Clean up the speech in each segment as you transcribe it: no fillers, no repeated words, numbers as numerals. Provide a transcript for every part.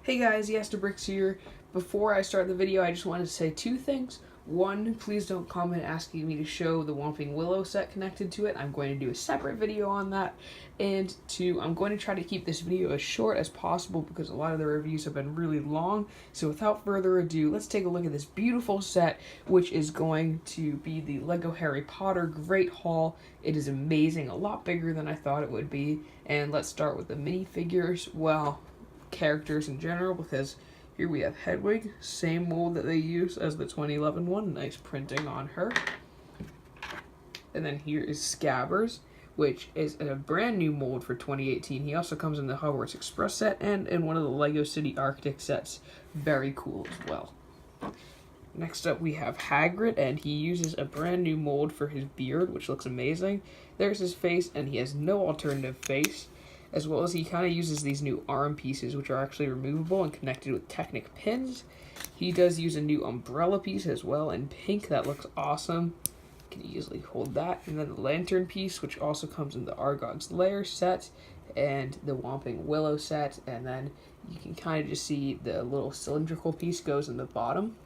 Hey guys, YesToBricks here. Before I start the video, I just wanted to say two things. One, please don't comment asking me to show the Whomping Willow set connected to it. I'm going to do a separate video on that. And two, I'm going to try to keep this video as short as possible because a lot of the reviews have been really long. So without further ado, let's take a look at this beautiful set, which is going to be the LEGO Harry Potter Great Haul. It is amazing, a lot bigger than I thought it would be. And let's start with the minifigures. Well, characters in general, because here we have Hedwig, same mold that they use as the 2011 one, nice printing on her. And then here is Scabbers, which is a brand new mold for 2018. He also comes in the Hogwarts Express set and in one of the LEGO City Arctic sets. Very cool as well. Next up we have Hagrid, and he uses a brand new mold for his beard, which looks amazing. There's his face, and he has no alternative face. As well as he kind of uses these new arm pieces, which are actually removable and connected with Technic pins. He does use a new umbrella piece as well in pink that looks awesome. You can easily hold that. And then the lantern piece, which also comes in the Argog's Lair set and the Whomping Willow set. And then you can kind of just see the little cylindrical piece goes in the bottom.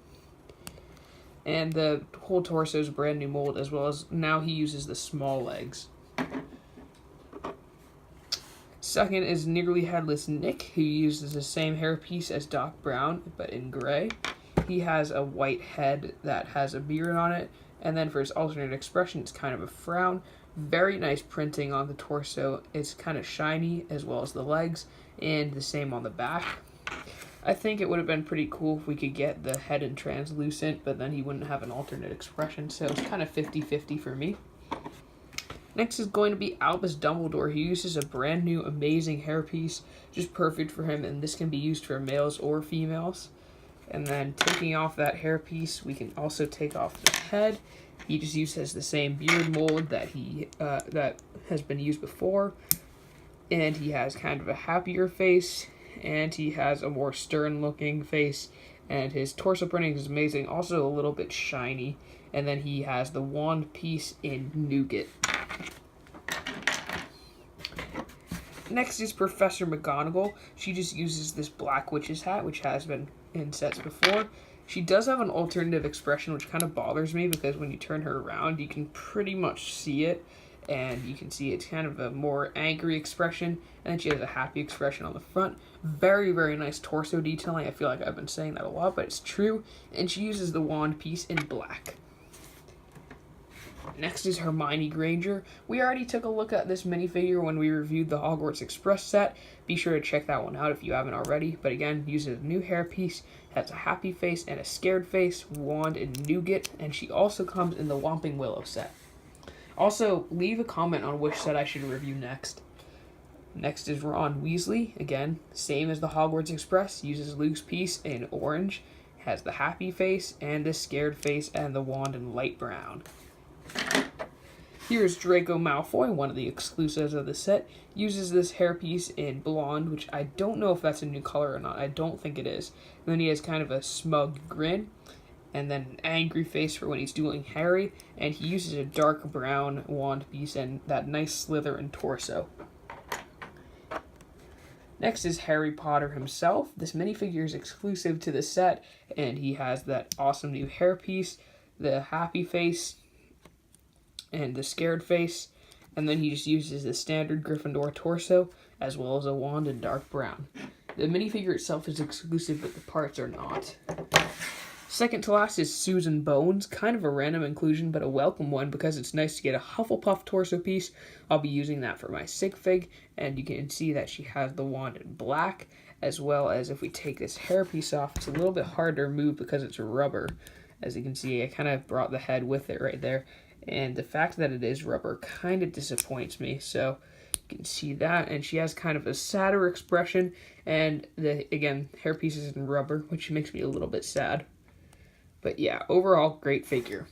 And the whole torso is a brand new mold, as well as now he uses the small legs. Second is Nearly Headless Nick, who uses the same hairpiece as Doc Brown, but in gray. He has a white head that has a beard on it, and then for his alternate expression, it's kind of a frown. Very nice printing on the torso. It's kind of shiny, as well as the legs, and the same on the back. I think it would have been pretty cool if we could get the head in translucent, but then he wouldn't have an alternate expression, so it's kind of 50-50 for me. Next is going to be Albus Dumbledore. He uses a brand new amazing hairpiece, just perfect for him, and this can be used for males or females. And then taking off that hairpiece, we can also take off the head. He just uses the same beard mold that that has been used before, and he has kind of a happier face, and he has a more stern-looking face, and his torso printing is amazing, also a little bit shiny. And then he has the wand piece in Nougat. Next is Professor McGonagall. She just uses this black witch's hat, which has been in sets before. She does have an alternative expression, which kind of bothers me, because when you turn her around, you can pretty much see it. And you can see it's kind of a more angry expression, and then she has a happy expression on the front. Very, very nice torso detailing. I feel like I've been saying that a lot, but it's true. And she uses the wand piece in black. Next is Hermione Granger. We already took a look at this minifigure when we reviewed the Hogwarts Express set. Be sure to check that one out if you haven't already. But again, uses a new hairpiece, has a happy face and a scared face, wand in Nougat, and she also comes in the Whomping Willow set. Also, leave a comment on which set I should review next. Next is Ron Weasley. Again, same as the Hogwarts Express, uses Luke's piece in orange, has the happy face and the scared face and the wand in light brown. Here's Draco Malfoy, one of the exclusives of the set. Uses this hairpiece in blonde, which I don't know if that's a new color or not. I don't think it is. And then he has kind of a smug grin, and then an angry face for when he's dueling Harry. And he uses a dark brown wand piece and that nice Slytherin torso. Next is Harry Potter himself. This minifigure is exclusive to the set, and he has that awesome new hairpiece, the happy face, and the scared face, and then he just uses the standard Gryffindor torso, as well as a wand in dark brown. The minifigure itself is exclusive, but the parts are not. Second to last is Susan Bones, kind of a random inclusion, but a welcome one because it's nice to get a Hufflepuff torso piece. I'll be using that for my sig fig, and you can see that she has the wand in black, as well as if we take this hairpiece off, it's a little bit hard to remove because it's rubber. As you can see, I kind of brought the head with it right there. And the fact that it is rubber kind of disappoints me. So you can see that. And she has kind of a sadder expression. And again, hairpiece is in rubber, which makes me a little bit sad. But yeah, overall, great figure.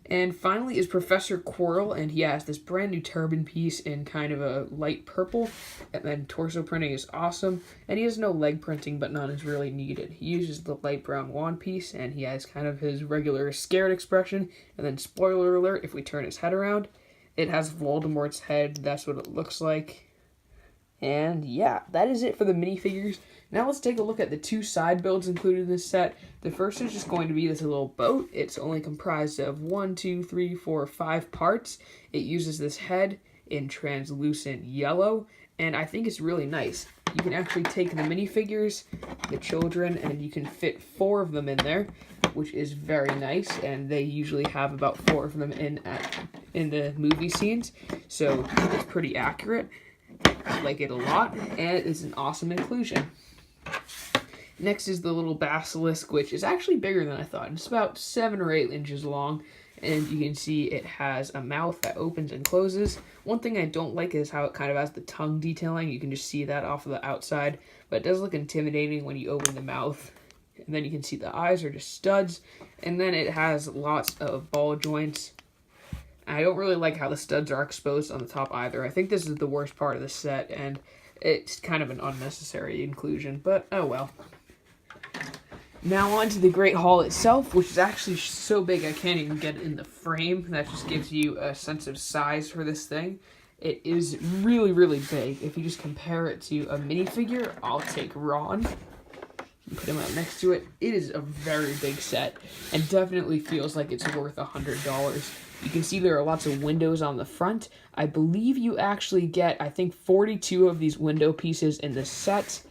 And finally is Professor Quirrell, and he has this brand new turban piece in kind of a light purple, and then torso printing is awesome, and he has no leg printing, but none is really needed. He uses the light brown wand piece, and he has kind of his regular scared expression, and then spoiler alert, if we turn his head around, it has Voldemort's head, that's what it looks like, And yeah, that is it for the minifigures. Now let's take a look at the 2 side builds included in this set. The first is just going to be this little boat. It's only comprised of 1, 2, 3, 4, 5 parts. It uses this head in translucent yellow, and I think it's really nice. You can actually take the minifigures, the children, and you can fit 4 of them in there, which is very nice, and they usually have about 4 of them in the movie scenes, so it's pretty accurate. I like it a lot, and it's an awesome inclusion. Next is the little basilisk, which is actually bigger than I thought. It's about 7 or 8 inches long, and you can see it has a mouth that opens and closes. One thing I don't like is how it kind of has the tongue detailing. You can just see that off of the outside, but it does look intimidating when you open the mouth. And then you can see the eyes are just studs, and then it has lots of ball joints. I don't really like how the studs are exposed on the top either. I think this is the worst part of the set, and it's kind of an unnecessary inclusion, but oh well. Now on to the Great Hall itself, which is actually so big I can't even get it in the frame. That just gives you a sense of size for this thing. It is really, really big. If you just compare it to a minifigure, I'll take Ron. Put him up next to it. It is a very big set, and definitely feels like it's worth $100. You can see there are lots of windows on the front. I believe you actually get, I think, 42 of these window pieces in the set.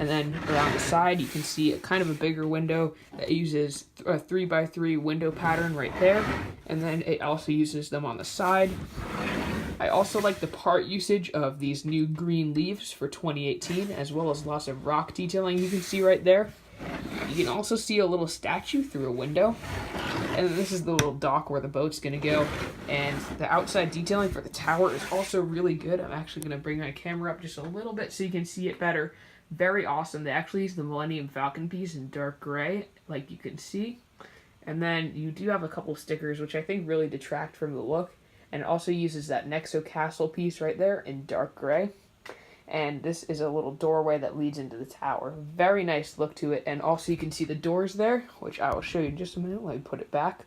And then around the side, you can see a kind of a bigger window that uses a 3x3 window pattern right there. And then it also uses them on the side. I also like the part usage of these new green leaves for 2018, as well as lots of rock detailing you can see right there. You can also see a little statue through a window. And this is the little dock where the boat's going to go. And the outside detailing for the tower is also really good. I'm actually going to bring my camera up just a little bit so you can see it better. Very awesome. They actually use the Millennium Falcon piece in dark gray, like you can see. And then you do have a couple stickers, which I think really detract from the look. And it also uses that Nexo Castle piece right there in dark gray. And this is a little doorway that leads into the tower. Very nice look to it. And also you can see the doors there, which I will show you in just a minute. Let me put it back.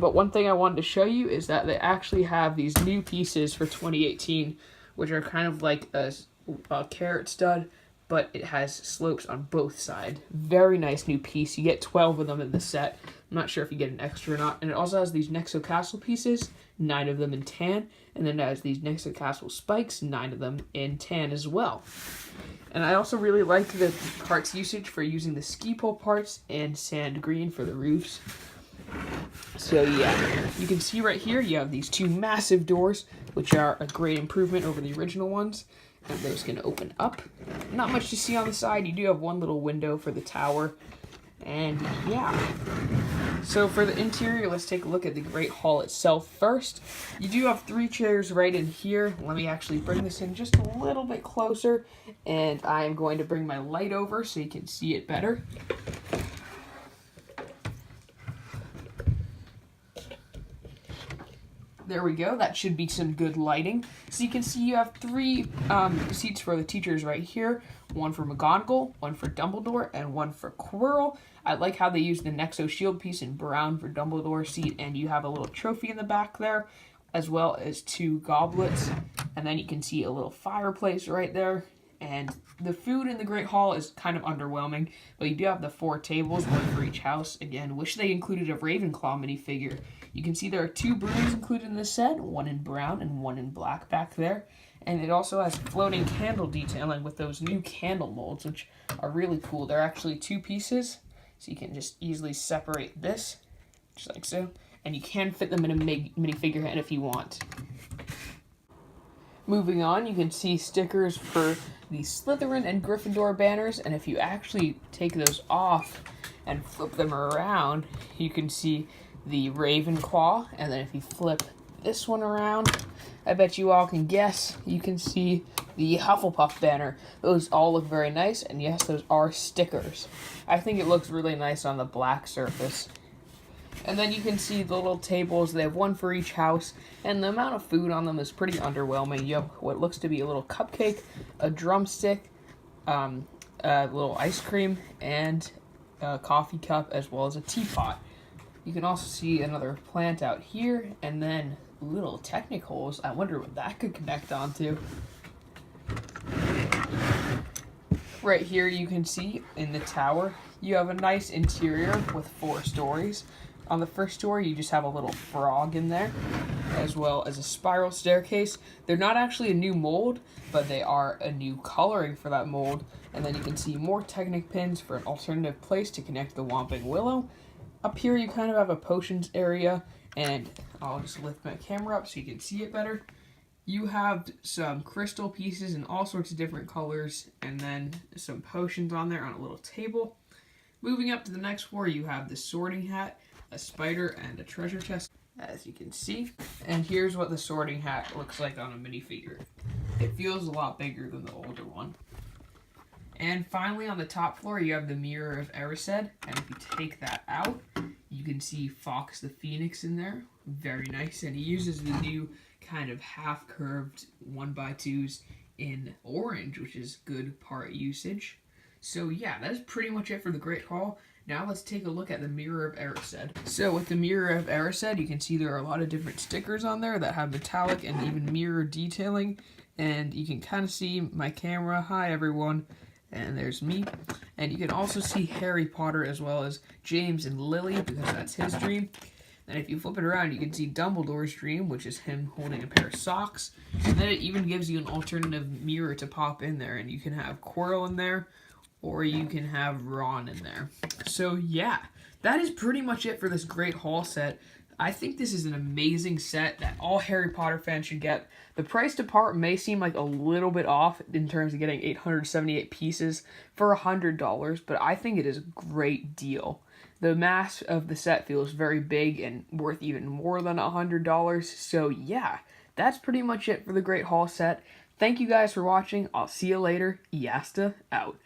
But one thing I wanted to show you is that they actually have these new pieces for 2018, which are kind of like a carrot stud, but it has slopes on both sides. Very nice new piece. You get 12 of them in the set. I'm not sure if you get an extra or not. And it also has these Nexo Castle pieces, 9 of them in tan. And then it has these Nexo Castle spikes, 9 of them in tan as well. And I also really like the parts usage for using the ski pole parts and sand green for the roofs. So yeah, you can see right here you have these 2 massive doors, which are a great improvement over the original ones. And those can open up. Not much to see on the side. You do have one little window for the tower. And yeah. So for the interior, let's take a look at the Great Hall itself first. You do have 3 chairs right in here. Let me actually bring this in just a little bit closer. And I am going to bring my light over so you can see it better. There we go. That should be some good lighting. So you can see you have 3 seats for the teachers right here. One for McGonagall, one for Dumbledore, and one for Quirrell. I like how they use the Nexo shield piece in brown for Dumbledore's seat, and you have a little trophy in the back there, as well as 2 goblets. And then you can see a little fireplace right there. And the food in the Great Hall is kind of underwhelming, but you do have the 4 tables, one for each house. Again, wish they included a Ravenclaw minifigure. You can see there are 2 brooms included in this set, one in brown and one in black back there. And it also has floating candle detailing with those new candle molds, which are really cool. They're actually 2 pieces, so you can just easily separate this, just like so. And you can fit them in a minifigure head if you want. Moving on, you can see stickers for the Slytherin and Gryffindor banners, and if you actually take those off and flip them around, you can see the Ravenclaw, and then if you flip this one around, I bet you all can guess, you can see the Hufflepuff banner. Those all look very nice, and yes, those are stickers. I think it looks really nice on the black surface. And then you can see the little tables. They have 1 for each house, and the amount of food on them is pretty underwhelming. You have what looks to be a little cupcake, a drumstick, a little ice cream, and a coffee cup, as well as a teapot. You can also see another plant out here, and then little Technic holes. I wonder what that could connect onto. Right here you can see in the tower, you have a nice interior with 4 stories. On the first story, you just have a little frog in there, as well as a spiral staircase. They're not actually a new mold, but they are a new coloring for that mold. And then you can see more Technic pins for an alternative place to connect the Whomping Willow. Up here, you kind of have a potions area, and I'll just lift my camera up so you can see it better. You have some crystal pieces in all sorts of different colors, and then some potions on there on a little table. Moving up to the next floor, you have the sorting hat, a spider, and a treasure chest, as you can see. And here's what the sorting hat looks like on a minifigure. It feels a lot bigger than the older one. And finally, on the top floor, you have the Mirror of Erised, and if you take that out, you can see Fox the Phoenix in there. Very nice, and he uses the new kind of half-curved 1x2s in orange, which is good part usage. So yeah, that's pretty much it for the Great Hall. Now let's take a look at the Mirror of Erised. So with the Mirror of Erised, you can see there are a lot of different stickers on there that have metallic and even mirror detailing. And you can kind of see my camera. Hi everyone. And there's me. And you can also see Harry Potter as well as James and Lily, because that's his dream. And if you flip it around, you can see Dumbledore's dream, which is him holding a pair of socks. And then it even gives you an alternative mirror to pop in there. And you can have Quirrell in there, or you can have Ron in there. So yeah, that is pretty much it for this Great Hall set. I think this is an amazing set that all Harry Potter fans should get. The price to part may seem like a little bit off in terms of getting 878 pieces for $100, but I think it is a great deal. The mass of the set feels very big and worth even more than $100, so yeah, that's pretty much it for the Great Hall set. Thank you guys for watching. I'll see you later. Yasta out.